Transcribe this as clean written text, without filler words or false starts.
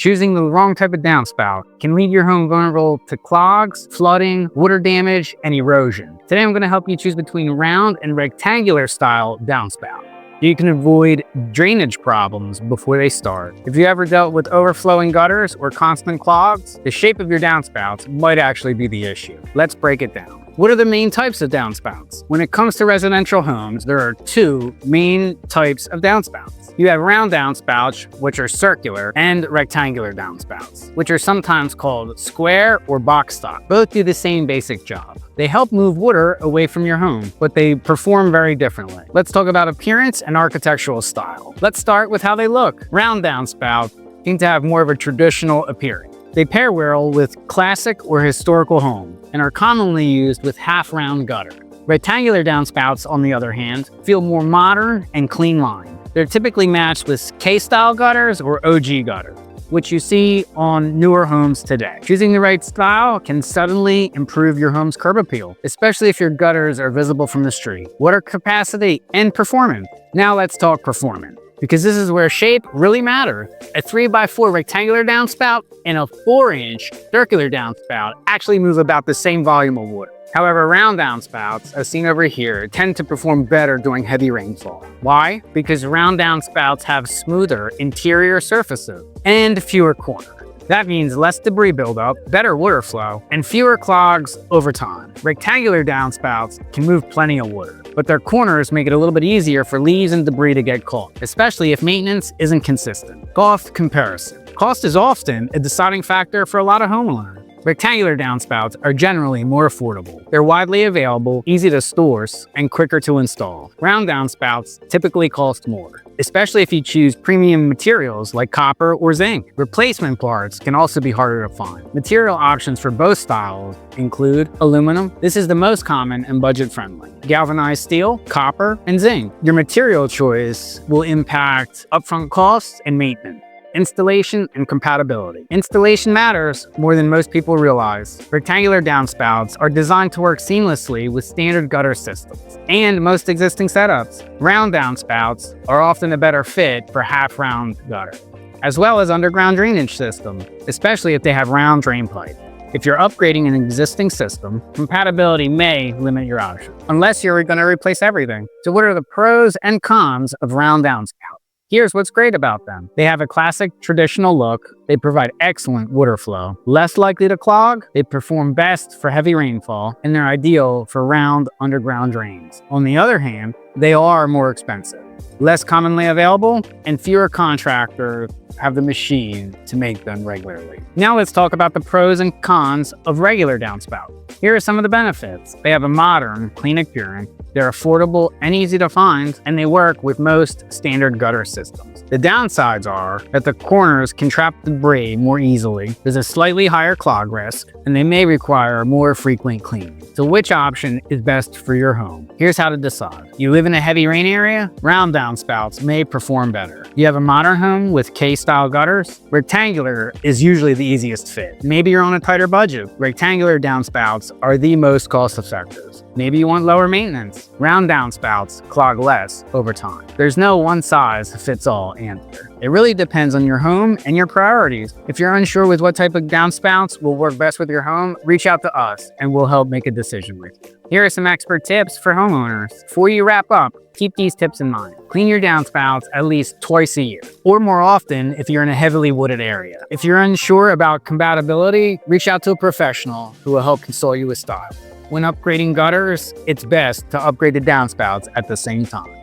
Choosing the wrong type of downspout can leave your home vulnerable to clogs, flooding, water damage, and erosion. Today I'm going to help you choose between round and rectangular style downspout. You can avoid drainage problems before they start. If you ever dealt with overflowing gutters or constant clogs, the shape of your downspouts might actually be the issue. Let's break it down. What are the main types of downspouts? When it comes to residential homes, there are two main types of downspouts. You have round downspouts, which are circular, and rectangular downspouts, which are sometimes called square or box stop. Both do the same basic job. They help move water away from your home, but they perform very differently. Let's talk about appearance and architectural style. Let's start with how they look. Round downspouts seem to have more of a traditional appearance. They pair well with classic or historical homes and are commonly used with half-round gutter. Rectangular downspouts, on the other hand, feel more modern and clean-lined. They're typically matched with K-style gutters or OG gutters, which you see on newer homes today. Choosing the right style can suddenly improve your home's curb appeal, especially if your gutters are visible from the street. Water capacity and performance. Now let's talk performance, because this is where shape really matters. A 3x4 rectangular downspout and a 4-inch circular downspout actually move about the same volume of water. However, round downspouts, as seen over here, tend to perform better during heavy rainfall. Why? Because round downspouts have smoother interior surfaces and fewer corners. That means less debris buildup, better water flow, and fewer clogs over time. Rectangular downspouts can move plenty of water, but their corners make it a little bit easier for leaves and debris to get caught, especially if maintenance isn't consistent. Cost comparison. Cost is often a deciding factor for a lot of homeowners. Rectangular downspouts are generally more affordable. They're widely available, easy to source, and quicker to install. Round downspouts typically cost more, especially if you choose premium materials like copper or zinc. Replacement parts can also be harder to find. Material options for both styles include aluminum. This is the most common and budget-friendly. Galvanized steel, copper, and zinc. Your material choice will impact upfront costs and maintenance. Installation and compatibility. Installation matters more than most people realize. Rectangular downspouts are designed to work seamlessly with standard gutter systems and most existing setups. Round downspouts are often a better fit for half-round gutter, as well as underground drainage systems, especially if they have round drain pipe. If you're upgrading an existing system, compatibility may limit your options, unless you're going to replace everything. So what are the pros and cons of round downspouts? Here's what's great about them. They have a classic traditional look. They provide excellent water flow, less likely to clog. They perform best for heavy rainfall, and they're ideal for round underground drains. On the other hand, they are more expensive, less commonly available, and fewer contractors have the machine to make them regularly. Now let's talk about the pros and cons of regular downspout. Here are some of the benefits. They have a modern, clean appearance. They're affordable and easy to find, and they work with most standard gutter systems. The downsides are that the corners can trap debris more easily, there's a slightly higher clog risk, and they may require more frequent cleaning. So which option is best for your home? Here's how to decide. You live in a heavy rain area? Round downspouts may perform better. You have a modern home with K-style gutters? Rectangular is usually the easiest fit. Maybe you're on a tighter budget. Rectangular downspouts are the most cost-effective. Maybe you want lower maintenance. Round downspouts clog less over time. There's no one-size-fits-all answer. It really depends on your home and your priorities. If you're unsure with what type of downspouts will work best with your home, reach out to us and we'll help make a decision with you. Here are some expert tips for homeowners. Before you wrap up, keep these tips in mind. Clean your downspouts at least twice a year, or more often if you're in a heavily wooded area. If you're unsure about compatibility, reach out to a professional who will help console you with style. When upgrading gutters, it's best to upgrade the downspouts at the same time.